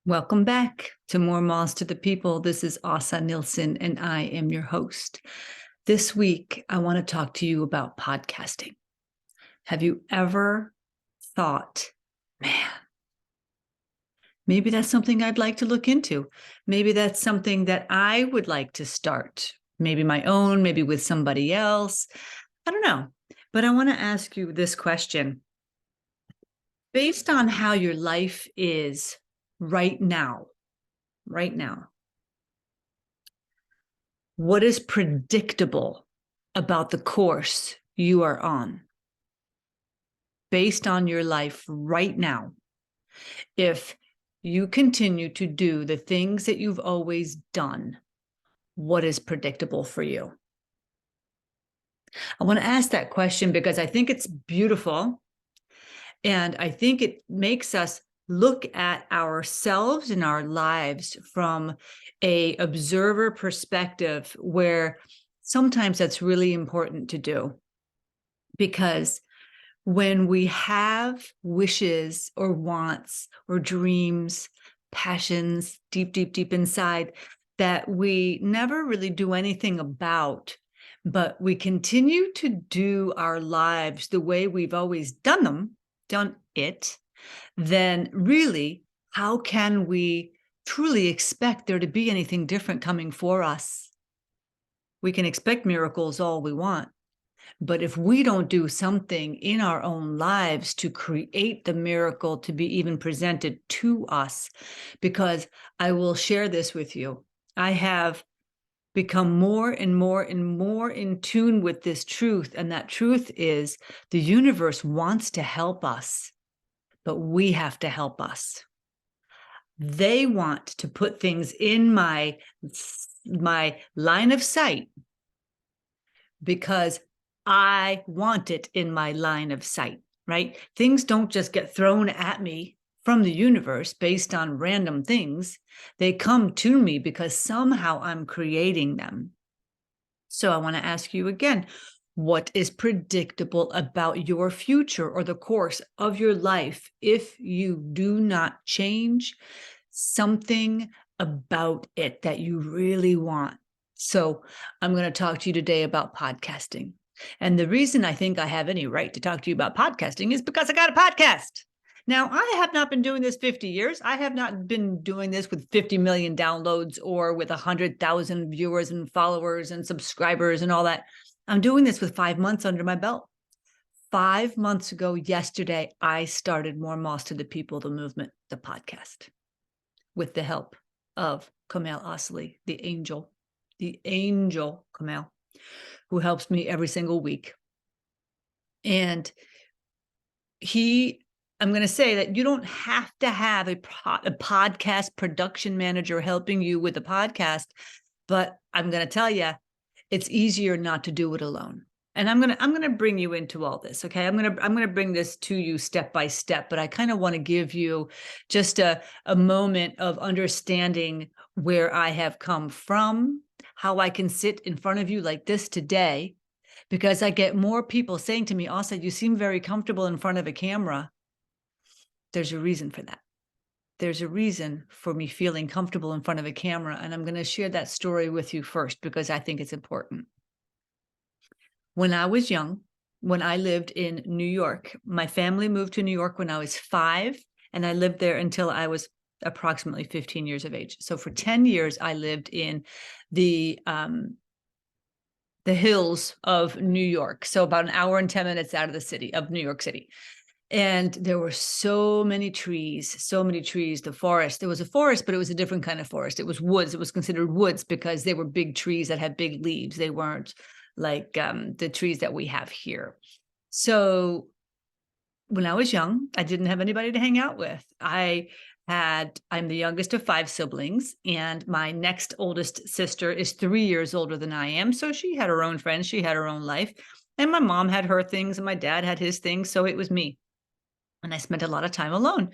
Welcome back to More Moms to the People. This is Asa Nilsson, and I am your host. This week, I want to talk to you about podcasting. Have you ever thought, man, maybe that's something I'd like to look into? Maybe that's something that I would like to start, maybe my own, maybe with somebody else. I don't know. But I want to ask you this question. Based on how your life is right now, what is predictable about the course you are on? Based on your life right now, if you continue to do the things that you've always done, what is predictable for you? I want to ask that question because I think it's beautiful. And I think it makes us look at ourselves and our lives from an observer perspective, where sometimes that's really important to do. Because when we have wishes or wants or dreams, passions deep, deep, deep inside that we never really do anything about, but we continue to do our lives the way we've always done it, then really, how can we truly expect there to be anything different coming for us? We can expect miracles all we want, but if we don't do something in our own lives to create the miracle to be even presented to us, because I will share this with you, I have become more and more and more in tune with this truth. And that truth is the universe wants to help us, but we have to help us. They want to put things in my line of sight because I want it in my line of sight, right? Things don't just get thrown at me from the universe based on random things. They come to me because somehow I'm creating them. So I want to ask you again, what is predictable about your future or the course of your life if you do not change something about it that you really want? So I'm going to talk to you today about podcasting. And the reason I think I have any right to talk to you about podcasting is because I got a podcast. Now, I have not been doing this 50 years. I have not been doing this with 50 million downloads or with 100,000 viewers and followers and subscribers and all that. I'm doing this with 5 months under my belt. 5 months ago, yesterday, I started More Moms to the People, the movement, the podcast, with the help of Kamal Asli, the angel Kamal, who helps me every single week. And I'm going to say that you don't have to have a podcast production manager helping you with the podcast, but I'm going to tell you, it's easier not to do it alone. And I'm going to bring you into all this. Okay. I'm going to bring this to you step by step, but I kind of want to give you just a moment of understanding where I have come from, how I can sit in front of you like this today, because I get more people saying to me, Asa, you seem very comfortable in front of a camera. There's a reason for that. There's a reason for me feeling comfortable in front of a camera. And I'm going to share that story with you first, because I think it's important. When I was young, when I lived in New York, my family moved to New York when I was 5, and I lived there until I was approximately 15 years of age. So for 10 years, I lived in the hills of New York. So about an hour and 10 minutes out of the city of New York City. And there were so many trees, the forest. There was a forest, but it was a different kind of forest. It was woods. It was considered woods because they were big trees that had big leaves. They weren't like the trees that we have here. So when I was young, I didn't have anybody to hang out with. I'm the youngest of 5 siblings, and my next oldest sister is 3 years older than I am. So she had her own friends. She had her own life. And my mom had her things and my dad had his things. So it was me. And I spent a lot of time alone.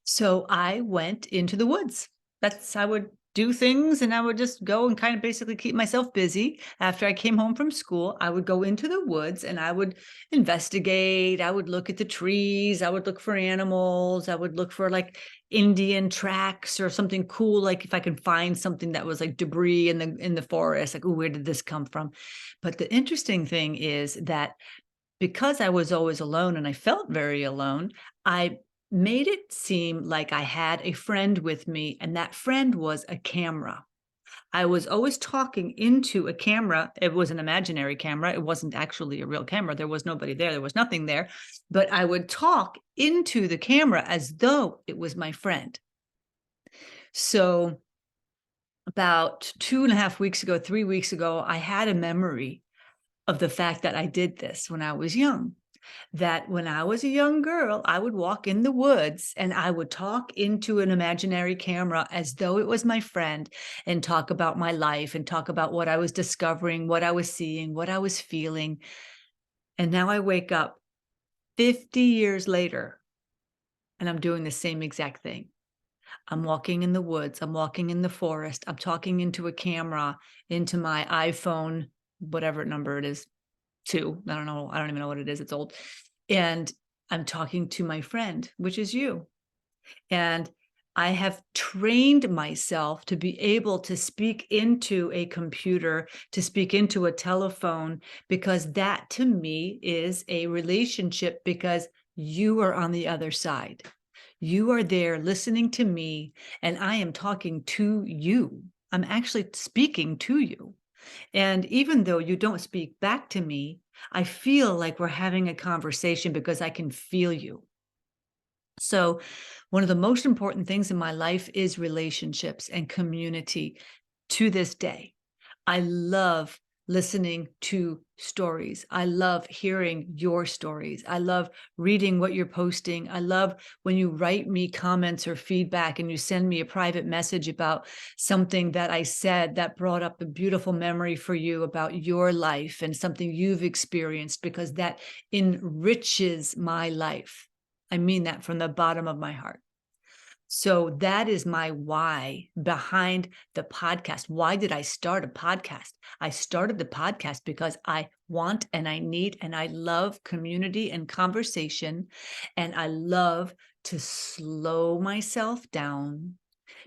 So I went into the woods. I would do things, and I would just go and kind of basically keep myself busy. After I came home from school, I would go into the woods and I would investigate. I would look at the trees. I would look for animals. I would look for like Indian tracks or something cool. Like if I can find something that was like debris in the forest, like, oh, where did this come from? But the interesting thing is that because I was always alone and I felt very alone, I made it seem like I had a friend with me, and that friend was a camera. I was always talking into a camera. It was an imaginary camera. It wasn't actually a real camera. There was nobody there. There was nothing there. But I would talk into the camera as though it was my friend. So about 2.5 weeks ago, 3 weeks ago, I had a memory of the fact that I did this when I was young. That when I was a young girl, I would walk in the woods and I would talk into an imaginary camera as though it was my friend and talk about my life and talk about what I was discovering, what I was seeing, what I was feeling. And now I wake up 50 years later and I'm doing the same exact thing. I'm walking in the woods. I'm walking in the forest. I'm talking into a camera, into my iPhone, whatever number it is, 2. I don't know. I don't even know what it is. It's old. And I'm talking to my friend, which is you. And I have trained myself to be able to speak into a computer, to speak into a telephone, because that to me is a relationship because you are on the other side. You are there listening to me, and I am talking to you. I'm actually speaking to you. And even though you don't speak back to me, I feel like we're having a conversation because I can feel you. So, one of the most important things in my life is relationships and community to this day. I love listening to stories. I love hearing your stories. I love reading what you're posting. I love when you write me comments or feedback and you send me a private message about something that I said that brought up a beautiful memory for you about your life and something you've experienced, because that enriches my life. I mean that from the bottom of my heart. So that is my why behind the podcast. Why did I start a podcast? I started the podcast because I want and I need and I love community and conversation. And I love to slow myself down,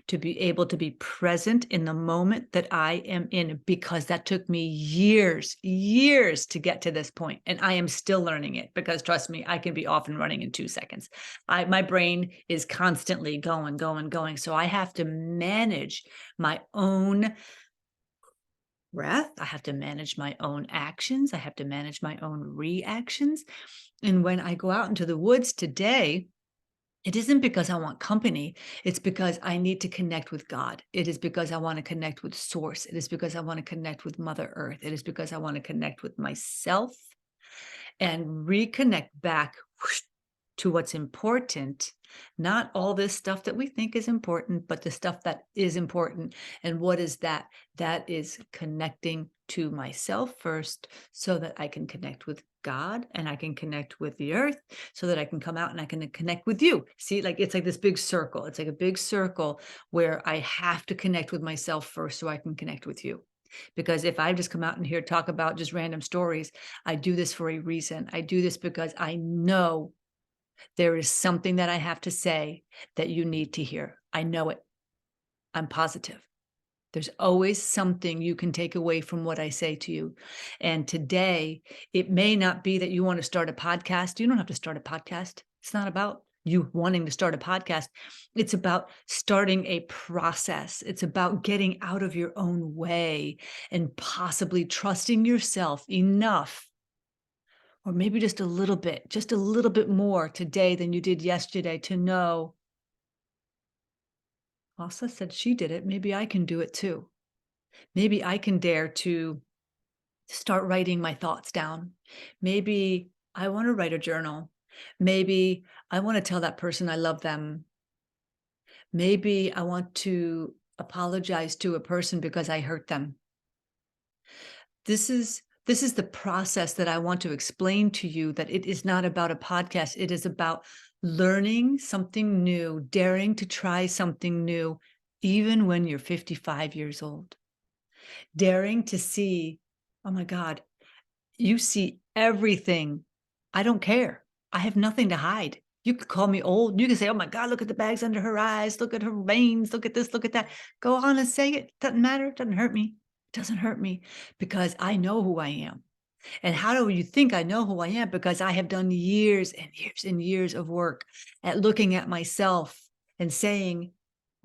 to be able to be present in the moment that I am in, because that took me years to get to this point. And I am still learning it, because trust me, I can be off and running in 2 seconds. My brain is constantly going. So I have to manage my own breath. I have to manage my own actions. I have to manage my own reactions. And when I go out into the woods today, it isn't because I want company. It's because I need to connect with God. It is because I want to connect with Source. It is because I want to connect with Mother Earth. It is because I want to connect with myself and reconnect back to what's important. Not all this stuff that we think is important, but the stuff that is important. And what is that? That is connecting to myself first, so that I can connect with God and I can connect with the earth, so that I can come out and I can connect with you. See, like it's like this big circle. It's like a big circle where I have to connect with myself first so I can connect with you. Because if I just come out and here talk about just random stories, I do this for a reason. I do this because I know there is something that I have to say that you need to hear. I know it. I'm positive. There's always something you can take away from what I say to you. And today, it may not be that you want to start a podcast. You don't have to start a podcast. It's not about you wanting to start a podcast. It's about starting a process. It's about getting out of your own way and possibly trusting yourself enough, or maybe just a little bit more today than you did yesterday, to know, Asa said she did it. Maybe I can do it too. Maybe I can dare to start writing my thoughts down. Maybe I want to write a journal. Maybe I want to tell that person I love them. Maybe I want to apologize to a person because I hurt them. This is the process that I want to explain to you, that it is not about a podcast. It is about learning something new, daring to try something new even when you're 55 years old, daring to see, oh my God, you see everything. I don't care. I have nothing to hide. You could call me old. You can say, oh my God, look at the bags under her eyes. Look at her veins. Look at this, look at that. Go on and say it. Doesn't matter. It doesn't hurt me. It doesn't hurt me because I know who I am. And how do you think I know who I am? Because I have done years and years and years of work at looking at myself and saying,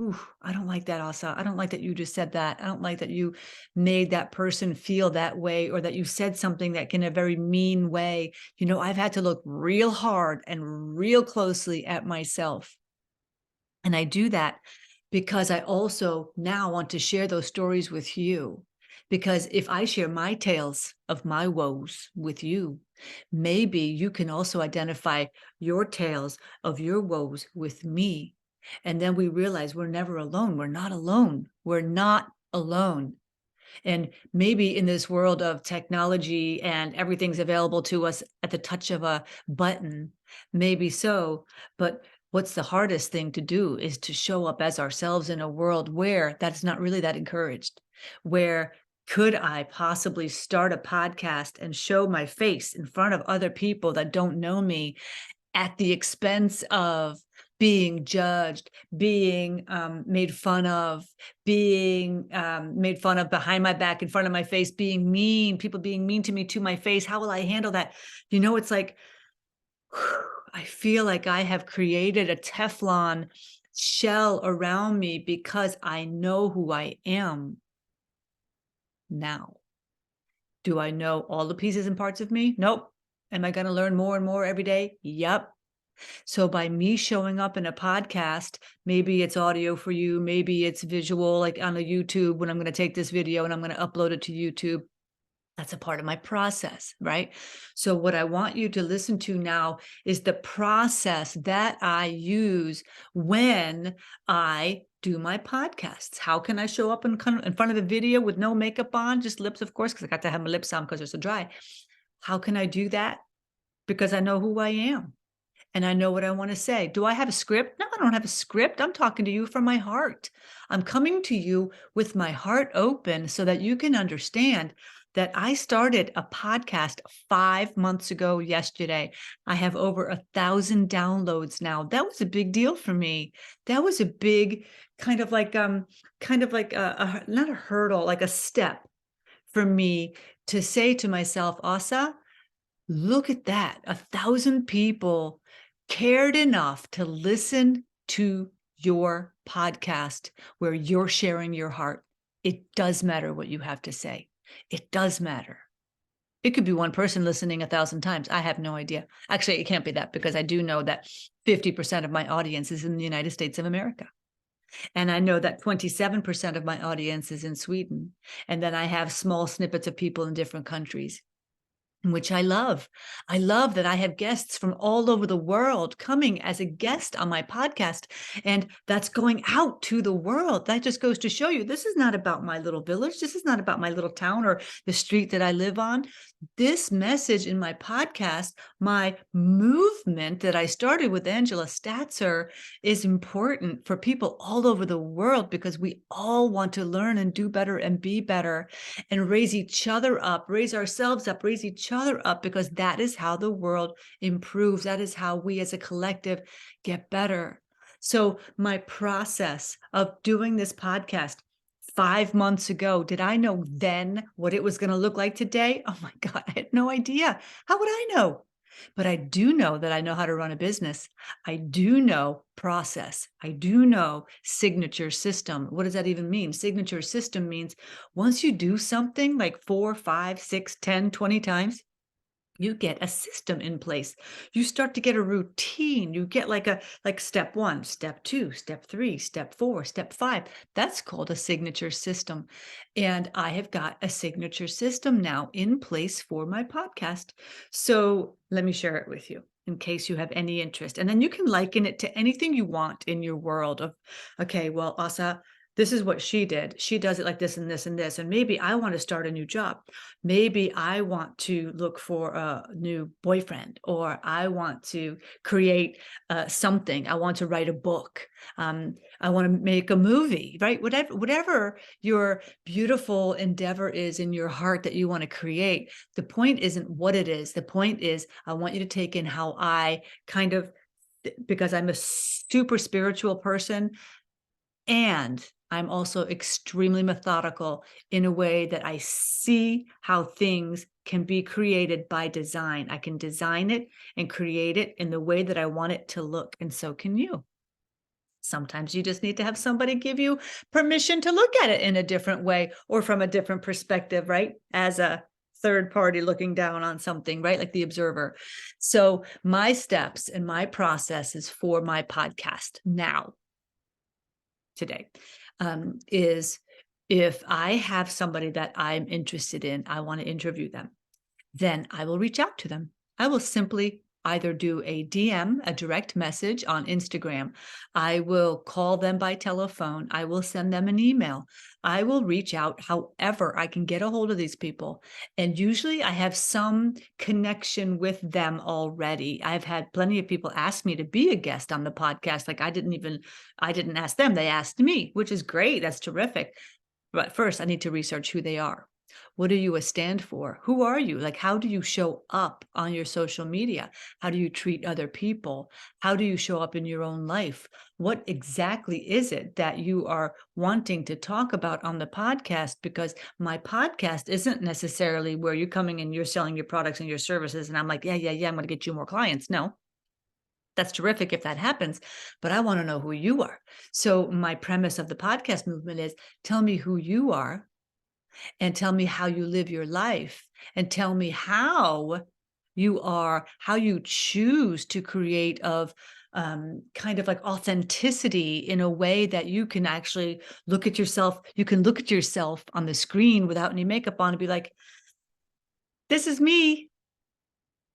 ooh, I don't like that, Asa. I don't like that you just said that. I don't like that you made that person feel that way, or that you said something that in a very mean way. You know, I've had to look real hard and real closely at myself. And I do that because I also now want to share those stories with you. Because if I share my tales of my woes with you, maybe you can also identify your tales of your woes with me. And then we realize we're never alone. We're not alone. We're not alone. And maybe in this world of technology and everything's available to us at the touch of a button, maybe so. But what's the hardest thing to do is to show up as ourselves in a world where that's not really that encouraged. Where could I possibly start a podcast and show my face in front of other people that don't know me at the expense of being judged, being made fun of, being made fun of behind my back, in front of my face, being mean, people being mean to me to my face? How will I handle that? You know, it's like, I feel like I have created a Teflon shell around me because I know who I am now. Do I know all the pieces and parts of me? Nope. Am I going to learn more and more every day? Yep. So by me showing up in a podcast, maybe it's audio for you, maybe it's visual, like on a YouTube when I'm going to take this video and I'm going to upload it to YouTube. That's a part of my process, right? So what I want you to listen to now is the process that I use when I do my podcasts. How can I show up in front of a video with no makeup on, just lips, of course, because I got to have my lips on because they're so dry. How can I do that? Because I know who I am. And I know what I want to say. Do I have a script? No, I don't have a script. I'm talking to you from my heart. I'm coming to you with my heart open so that you can understand that I started a podcast 5 months ago yesterday. I have over 1,000 downloads now. That was a big deal for me. That was a big kind of like not a hurdle, like a step for me to say to myself, Asa, look at that. 1,000 people cared enough to listen to your podcast where you're sharing your heart. It does matter what you have to say. It does matter. It could be one person listening 1,000 times. I have no idea. Actually, it can't be that because I do know that 50% of my audience is in the United States of America. And I know that 27% of my audience is in Sweden. And then I have small snippets of people in different countries, which I love. I love that I have guests from all over the world coming as a guest on my podcast, and that's going out to the world. That just goes to show you, this is not about my little village. This is not about my little town or the street that I live on. This message in my podcast, my movement that I started with Angela Statzer, is important for people all over the world because we all want to learn and do better and be better and raise each other up, raise ourselves up, raise each other up, because that is how the world improves. That is how we as a collective get better. So my process of doing this podcast 5 months ago, did I know then what it was going to look like today? Oh my God, I had no idea. How would I know? But I do know that I know how to run a business. I do know process. I do know signature system. What does that even mean? Signature system means once you do something like 4, 5, 6, 10, 20 times, you get a system in place. You start to get a routine. You get like step 1, step 2, step 3, step 4, step 5. That's called a signature system. And I have got a signature system now in place for my podcast. So let me share it with you in case you have any interest. And then you can liken it to anything you want in your world of, okay, well, Asa, this is what she did. She does it like this and this and this. And maybe I want to start a new job. Maybe I want to look for a new boyfriend, or I want to create something. I want to write a book. I want to make a movie, right? Whatever your beautiful endeavor is in your heart that you want to create. The point isn't what it is. The point is, I want you to take in how I kind of, because I'm a super spiritual person, and I'm also extremely methodical in a way that I see how things can be created by design. I can design it and create it in the way that I want it to look, and so can you. Sometimes you just need to have somebody give you permission to look at it in a different way or from a different perspective, right? As a third party looking down on something, right? Like the observer. So my steps and my processes for my podcast now, today, is if I have somebody that I'm interested in, I want to interview them, then I will reach out to them. I will simply either do a DM, a direct message on Instagram. I will call them by telephone. I will send them an email. I will reach out however I can get a hold of these people. And usually I have some connection with them already. I've had plenty of people ask me to be a guest on the podcast. Like I didn't ask them, they asked me, which is great. That's terrific. But first I need to research who they are. What do you stand for? Who are you? Like, how do you show up on your social media? How do you treat other people? How do you show up in your own life? What exactly is it that you are wanting to talk about on the podcast? Because my podcast isn't necessarily where you're coming and you're selling your products and your services. And I'm like, yeah, I'm going to get you more clients. No, that's terrific if that happens, but I want to know who you are. So my premise of the podcast movement is, tell me who you are, and tell me how you live your life, and tell me how you choose to create of kind of like authenticity in a way that you can actually look at yourself. You can look at yourself on the screen without any makeup on and be like, this is me.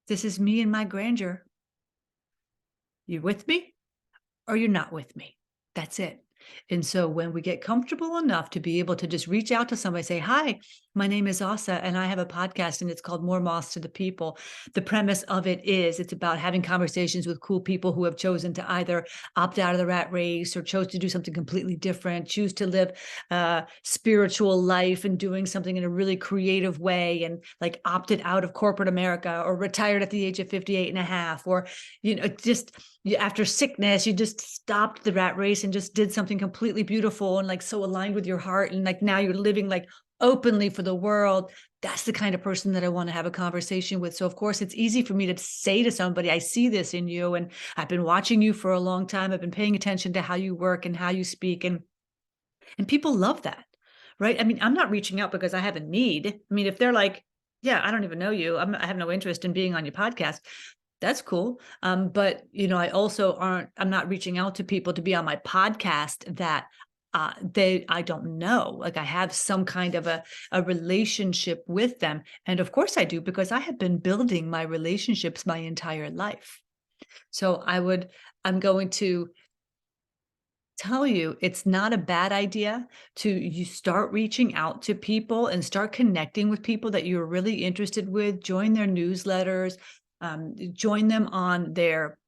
This is me in my grandeur. You with me or you're not with me? That's it. And so when we get comfortable enough to be able to just reach out to somebody, say, hi, my name is Asa, and I have a podcast, and it's called More Moss to the People. The premise of it is it's about having conversations with cool people who have chosen to either opt out of the rat race or chose to do something completely different, choose to live a spiritual life and doing something in a really creative way, and like opted out of corporate America or retired at the age of 58 and a half, or, just after sickness, you just stopped the rat race and just did something completely beautiful and like so aligned with your heart. And like now you're living like openly for the world. That's the kind of person that I want to have a conversation with. So of course it's easy for me to say to somebody, I see this in you, and I've been watching you for a long time. I've been paying attention to how you work and how you speak. And people love that, right? I mean, I'm not reaching out because I have a need. I mean, if they're like, yeah, I don't even know you, I have no interest in being on your podcast, that's cool. But I'm not reaching out to people to be on my podcast that I don't know. Like I have some kind of a relationship with them. And of course I do, because I have been building my relationships my entire life. So I'm going to tell you, it's not a bad idea you start reaching out to people and start connecting with people that you're really interested with. Join their newsletters, join them on their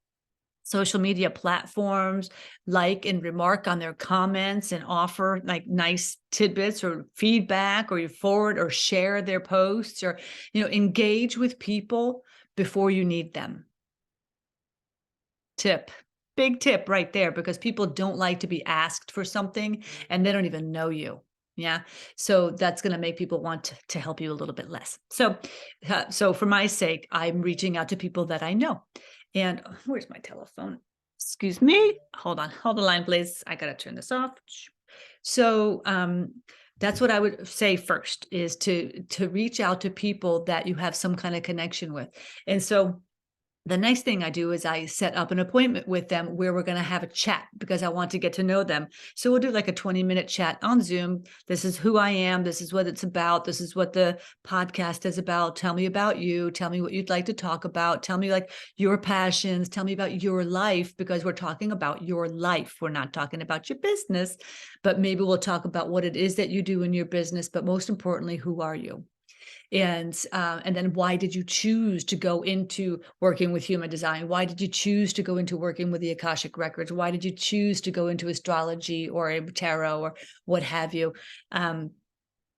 social media platforms, like and remark on their comments and offer like nice tidbits or feedback, or you forward or share their posts, or, engage with people before you need them. Big tip right there, because people don't like to be asked for something and they don't even know you. Yeah. So that's going to make people want to help you a little bit less. So for my sake, I'm reaching out to people that I know. And where's my telephone? Excuse me. Hold the line, please. I got to turn this off. So that's what I would say first, is to reach out to people that you have some kind of connection with. And so The next thing I do is I set up an appointment with them where we're going to have a chat because I want to get to know them. So we'll do like a 20-minute chat on Zoom. This is who I am. This is what it's about. This is what the podcast is about. Tell me about you. Tell me what you'd like to talk about. Tell me like your passions. Tell me about your life, because we're talking about your life. We're not talking about your business, but maybe we'll talk about what it is that you do in your business. But most importantly, who are you? And then why did you choose to go into working with human design? Why did you choose to go into working with the Akashic records? Why did you choose to go into astrology or tarot or what have you?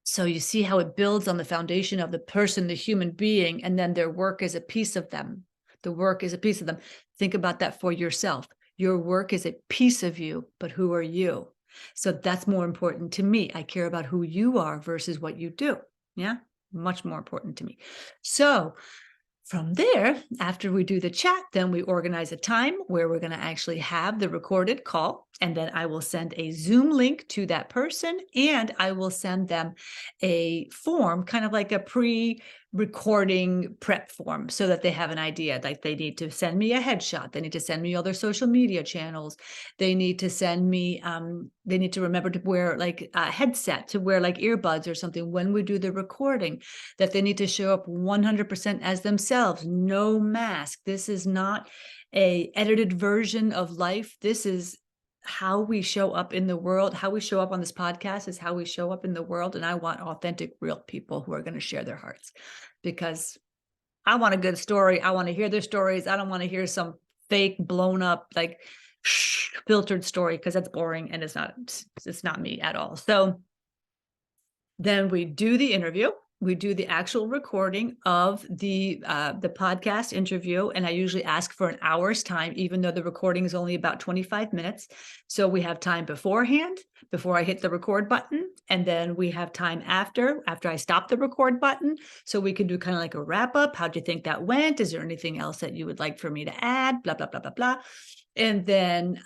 So you see how it builds on the foundation of the person, the human being, and then their work is a piece of them. The work is a piece of them. Think about that for yourself. Your work is a piece of you, but who are you? So that's more important to me. I care about who you are versus what you do. Yeah, much more important to me. So from there, after we do the chat, then we organize a time where we're going to actually have the recorded call. And then I will send a Zoom link to that person, and I will send them a form, kind of like a pre-recording prep form, so that they have an idea. Like they need to send me a headshot. They need to send me all their social media channels. They need to send me, they need to remember to wear like a headset, to wear like earbuds or something when we do the recording, that they need to show up 100% as themselves, no mask. This is not a edited version of life. This is how we show up in the world. How we show up on this podcast is how we show up in the world. And I want authentic, real people who are going to share their hearts, because I want a good story. I want to hear their stories. I don't want to hear some fake, blown up, like filtered story, because that's boring and it's not me at all. So then we do the interview. We do the actual recording of the podcast interview, and I usually ask for an hour's time, even though the recording is only about 25 minutes. So we have time beforehand, before I hit the record button, and then we have time after I stop the record button, so we can do kind of like a wrap up. How do you think that went? Is there anything else that you would like for me to add? Blah, blah, blah, blah, blah. And then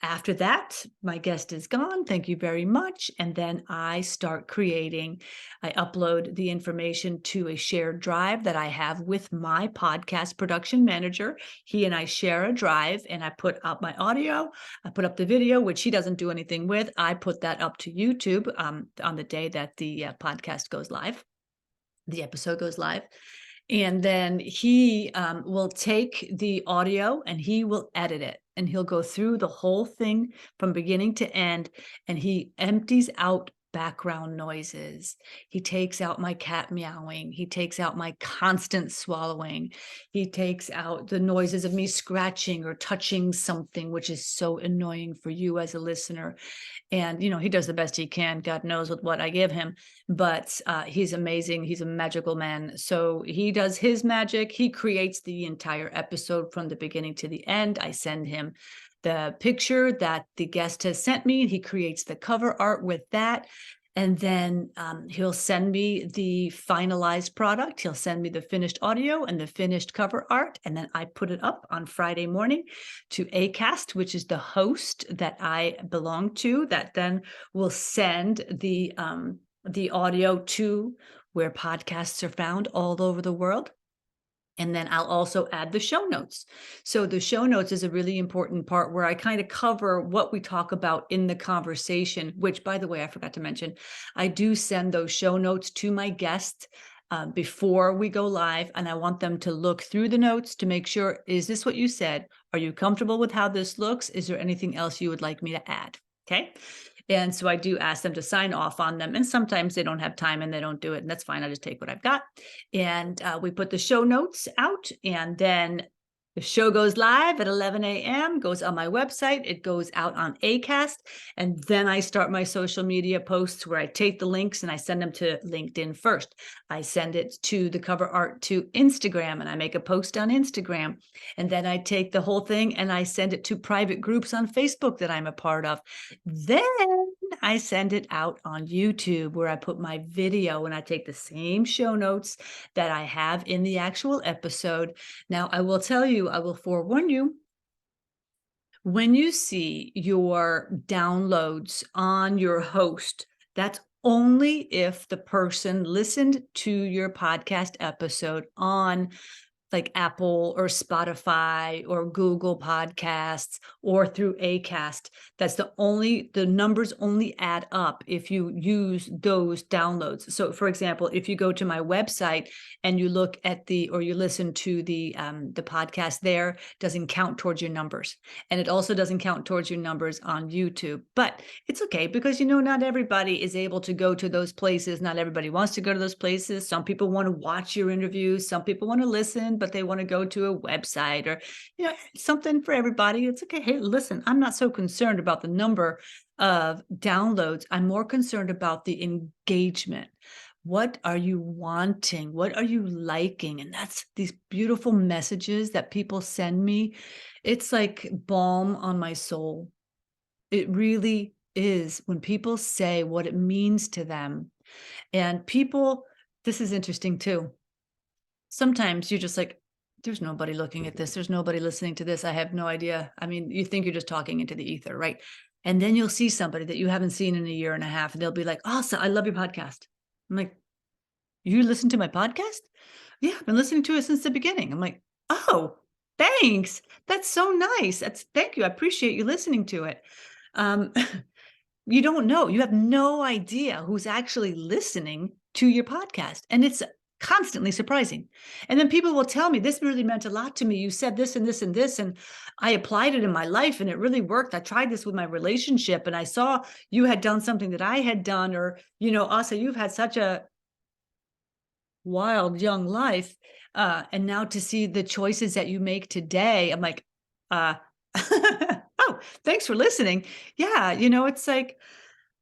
after that, my guest is gone. Thank you very much. And then I start creating. I upload the information to a shared drive that I have with my podcast production manager. He and I share a drive, and I put up my audio. I put up the video, which he doesn't do anything with. I put that up to YouTube on the day that the podcast goes live, the episode goes live. And then he will take the audio and he will edit it, and he'll go through the whole thing from beginning to end, and he empties out background noises. He takes out my cat meowing. He takes out my constant swallowing. He takes out the noises of me scratching or touching something, which is so annoying for you as a listener. And, he does the best he can, God knows, with what I give him, but he's amazing. He's a magical man. So he does his magic. He creates the entire episode from the beginning to the end. I send him the picture that the guest has sent me. He creates the cover art with that. And then he'll send me the finalized product. He'll send me the finished audio and the finished cover art. And then I put it up on Friday morning to Acast, which is the host that I belong to, that then will send the audio to where podcasts are found all over the world. And then I'll also add the show notes. So the show notes is a really important part where I kind of cover what we talk about in the conversation, which, by the way, I forgot to mention, I do send those show notes to my guests before we go live. And I want them to look through the notes to make sure, is this what you said? Are you comfortable with how this looks? Is there anything else you would like me to add? Okay. And so I do ask them to sign off on them. And sometimes they don't have time and they don't do it. And that's fine. I just take what I've got. And we put the show notes out, and then the show goes live at 11 a.m., goes on my website. It goes out on Acast. And then I start my social media posts where I take the links and I send them to LinkedIn first. I send it to the cover art to Instagram, and I make a post on Instagram. And then I take the whole thing and I send it to private groups on Facebook that I'm a part of. Then I send it out on YouTube, where I put my video and I take the same show notes that I have in the actual episode. Now, I will tell you, I will forewarn you, when you see your downloads on your host, that's only if the person listened to your podcast episode on like Apple or Spotify or Google Podcasts or through Acast. The numbers only add up if you use those downloads. So for example, if you go to my website and you look at or you listen to the podcast there, doesn't count towards your numbers. And it also doesn't count towards your numbers on YouTube. But it's okay because, not everybody is able to go to those places. Not everybody wants to go to those places. Some people want to watch your interviews. Some people want to listen, but they want to go to a website or, something for everybody. It's okay. Hey, listen, I'm not so concerned about the number of downloads. I'm more concerned about the engagement. What are you wanting? What are you liking? And that's these beautiful messages that people send me. It's like balm on my soul. It really is when people say what it means to them. And this is interesting too. Sometimes you're just like, there's nobody looking at this. There's nobody listening to this. I have no idea. I mean, you think you're just talking into the ether, right? And then you'll see somebody that you haven't seen in a year and a half, and they'll be like, "Awesome, I love your podcast." I'm like, "You listen to my podcast?" "Yeah, I've been listening to it since the beginning." I'm like, "Oh, thanks. That's so nice. Thank you. I appreciate you listening to it." Um, you don't know. You have no idea who's actually listening to your podcast. And it's constantly surprising. And then people will tell me, this really meant a lot to me. You said this and this and this, and I applied it in my life and it really worked. I tried this with my relationship and I saw you had done something that I had done, or, Asa, you've had such a wild young life. And now to see the choices that you make today, I'm like, oh, thanks for listening. Yeah. It's like,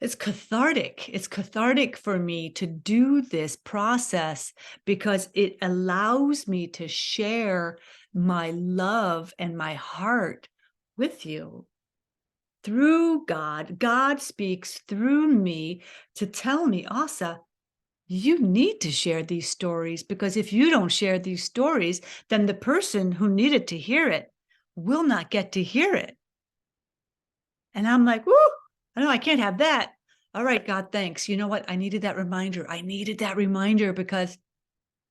it's cathartic. It's cathartic for me to do this process because it allows me to share my love and my heart with you through God. God speaks through me to tell me, Asa, you need to share these stories, because if you don't share these stories, then the person who needed to hear it will not get to hear it. And I'm like, whoo, I know I can't have that. All right, God, thanks. You know what? I needed that reminder. Because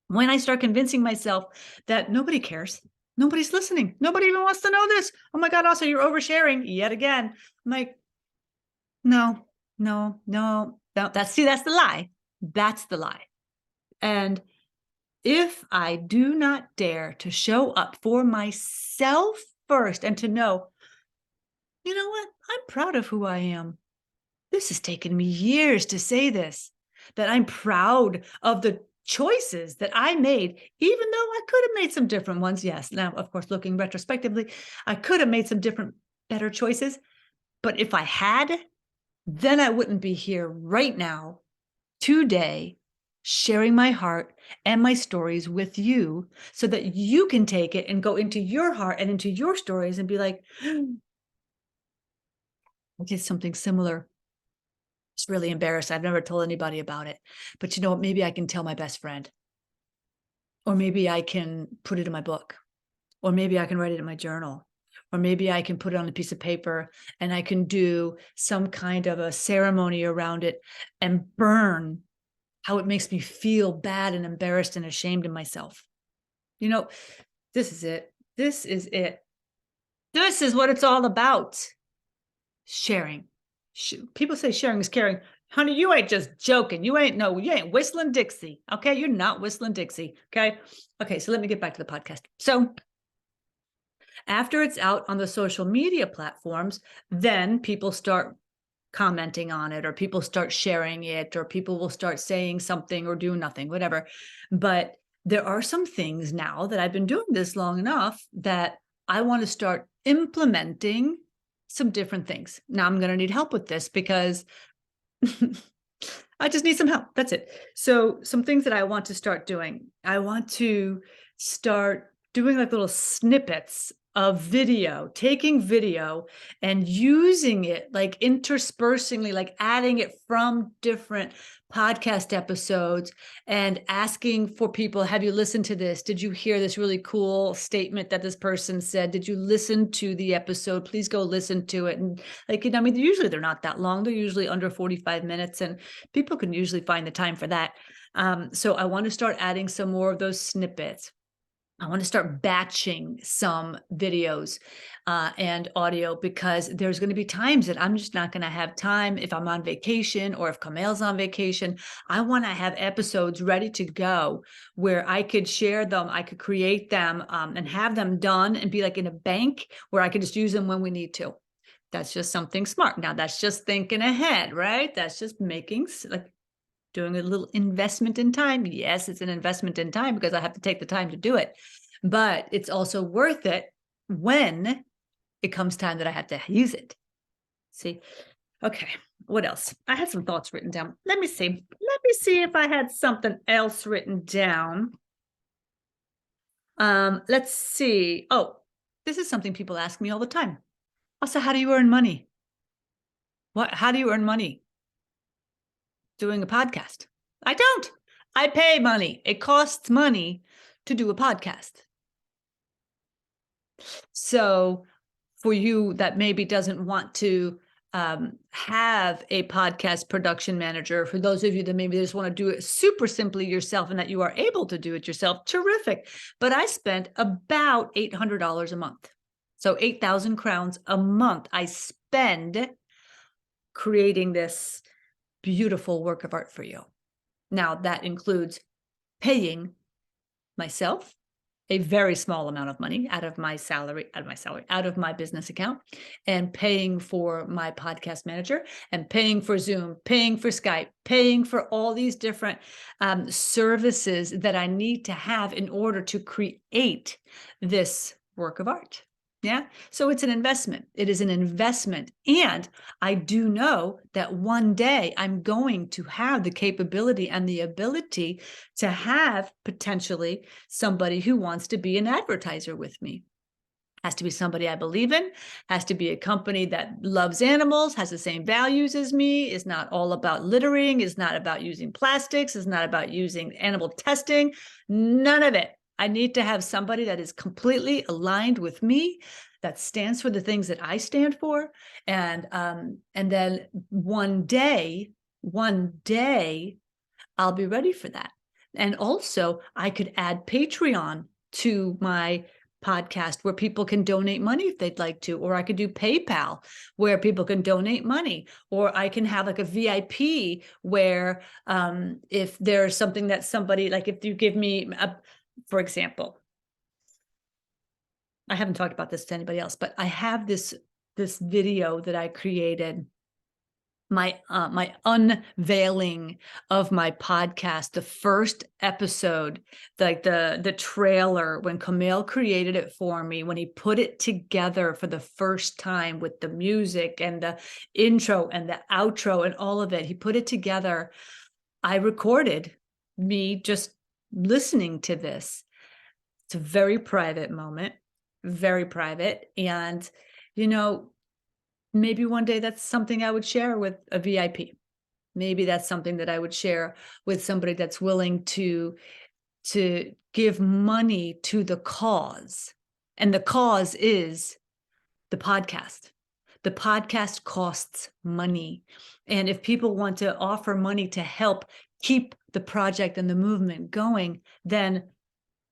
when I start convincing myself that nobody cares, nobody's listening, nobody even wants to know this. Oh my God, also you're oversharing yet again. I'm like, no. That's the lie. That's the lie. And if I do not dare to show up for myself first and to know, you know what? I'm proud of who I am. This has taken me years to say this, that I'm proud of the choices that I made, even though I could have made some different ones. Yes. Now, of course, looking retrospectively, I could have made some different, better choices. But if I had, then I wouldn't be here right now, today, sharing my heart and my stories with you so that you can take it and go into your heart and into your stories and be like, I did something similar. It's really embarrassing. I've never told anybody about it. But you know what? Maybe I can tell my best friend. Or maybe I can put it in my book. Or maybe I can write it in my journal. Or maybe I can put it on a piece of paper and I can do some kind of a ceremony around it and burn how it makes me feel bad and embarrassed and ashamed of myself. This is it. This is it. This is what it's all about. Sharing. People say sharing is caring. Honey, you ain't just joking. You ain't whistling Dixie. Okay. You're not whistling Dixie. Okay. Okay. So let me get back to the podcast. So after it's out on the social media platforms, then people start commenting on it, or people start sharing it, or people will start saying something or do nothing, whatever. But there are some things now that I've been doing this long enough that I want to start implementing some different things. Now I'm going to need help with this because I just need some help. That's it. So some things that I want to start doing. I want to start doing like little snippets of video, taking video and using it, like interspersingly, like adding it from different podcast episodes and asking for people, have you listened to this? Did you hear this really cool statement that this person said? Did you listen to the episode? Please go listen to it. And usually they're not that long. They're usually under 45 minutes and people can usually find the time for that. So I want to start adding some more of those snippets. I want to start batching some videos and audio, because there's going to be times that I'm just not going to have time if I'm on vacation or if Kamel's on vacation. I want to have episodes ready to go where I could share them, I could create them and have them done and be like in a bank where I could just use them when we need to. That's just something smart. Now, that's just thinking ahead, right? That's just making like doing a little investment in time. Yes, it's an investment in time because I have to take the time to do it, but it's also worth it when it comes time that I have to use it. See? Okay. What else? I had some thoughts written down. Let me see. Let me see if I had something else written down. Let's see. Oh, this is something people ask me all the time. Also, how do you earn money? How do you earn money doing a podcast? I don't. I pay money. It costs money to do a podcast. So for you that maybe doesn't want to have a podcast production manager, for those of you that maybe just want to do it super simply yourself and that you are able to do it yourself, terrific. But I spent about $800 a month. So 8,000 crowns a month I spend creating this beautiful work of art for you. Now, that includes paying myself a very small amount of money out of my business account, and paying for my podcast manager, and paying for Zoom, paying for Skype, paying for all these different services that I need to have in order to create this work of art. Yeah. So it's an investment. It is an investment. And I do know that one day I'm going to have the capability and the ability to have potentially somebody who wants to be an advertiser with me. Has to be somebody I believe in, has to be a company that loves animals, has the same values as me, is not all about littering, is not about using plastics, is not about using animal testing, none of it. I need to have somebody that is completely aligned with me, that stands for the things that I stand for. And then one day, I'll be ready for that. And also I could add Patreon to my podcast where people can donate money if they'd like to, or I could do PayPal where people can donate money, or I can have like a VIP where if there's something that somebody, like if you give me for example, I haven't talked about this to anybody else, but I have this video that I created, my unveiling of my podcast, the first episode, like the trailer, when Kamel created it for me, when he put it together for the first time with the music and the intro and the outro and all of it, he put it together. I recorded me just listening to this. It's a very private moment, very private. And, you know, maybe one day that's something I would share with a VIP. Maybe that's something that I would share with somebody that's willing to give money to the cause. And the cause is the podcast. The podcast costs money. And if people want to offer money to help keep the project and the movement going, then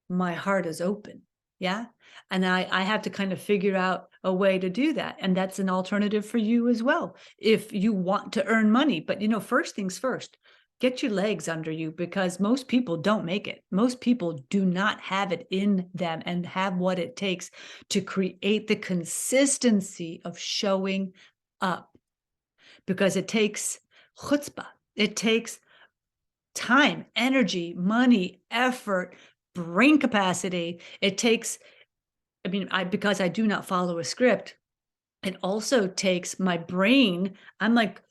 my heart is open. Yeah. And I have to kind of figure out a way to do that. And that's an alternative for you as well, if you want to earn money. But, you know, first things first, get your legs under you, because most people don't make it. Most people do not have it in them and have what it takes to create the consistency of showing up, because it takes chutzpah. It takes time, energy, money, effort, brain capacity. It takes, because I do not follow a script, it also takes my brain. I'm like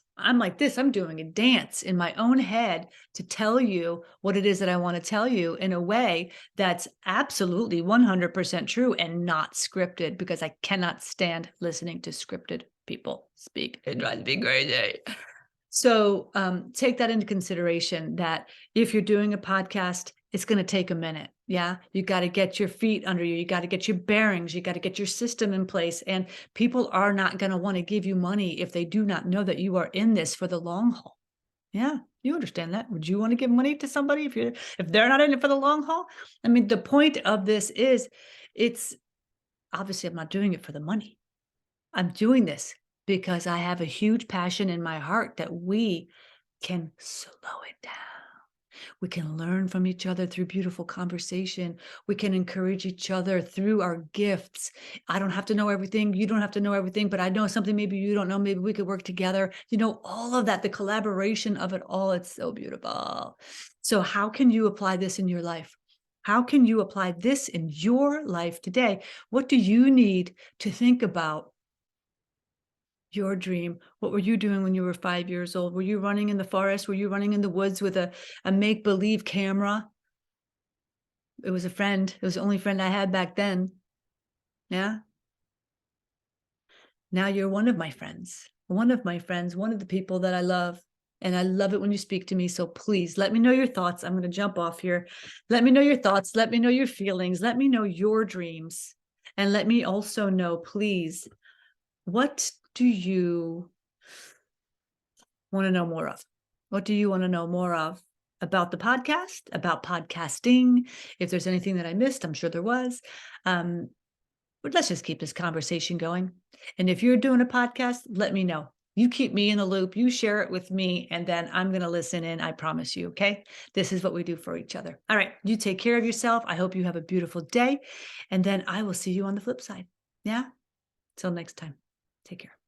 this, I'm doing a dance in my own head to tell you what it is that I want to tell you in a way that's absolutely 100% true and not scripted, because I cannot stand listening to scripted people speak. It drives me crazy. So take that into consideration, that if you're doing a podcast, it's going to take a minute. Yeah. You got to get your feet under you. You got to get your bearings. You got to get your system in place. And people are not going to want to give you money if they do not know that you are in this for the long haul. Yeah. You understand that. Would you want to give money to somebody if they're not in it for the long haul? I mean, the point of this is it's obviously I'm not doing it for the money. I'm doing this because I have a huge passion in my heart that we can slow it down. We can learn from each other through beautiful conversation. We can encourage each other through our gifts. I don't have to know everything. You don't have to know everything, but I know something maybe you don't know. Maybe we could work together. All of that, the collaboration of it all, it's so beautiful. So, how can you apply this in your life? How can you apply this in your life today? What do you need to think about your dream? What were you doing when you were 5 years old? Were you running in the forest? Were you running in the woods with a make-believe camera? It was a friend. It was the only friend I had back then. Yeah? Now you're one of my friends. One of my friends, one of the people that I love, and I love it when you speak to me, so please let me know your thoughts. I'm gonna jump off here. Let me know your thoughts. Let me know your feelings. Let me know your dreams, and let me also know, please, what do you want to know more of? What do you want to know more of about the podcast, about podcasting? If there's anything that I missed, I'm sure there was. But let's just keep this conversation going. And if you're doing a podcast, let me know. You keep me in the loop, you share it with me, and then I'm going to listen in. I promise you. Okay. This is what we do for each other. All right. You take care of yourself. I hope you have a beautiful day. And then I will see you on the flip side. Yeah. Till next time. Take care.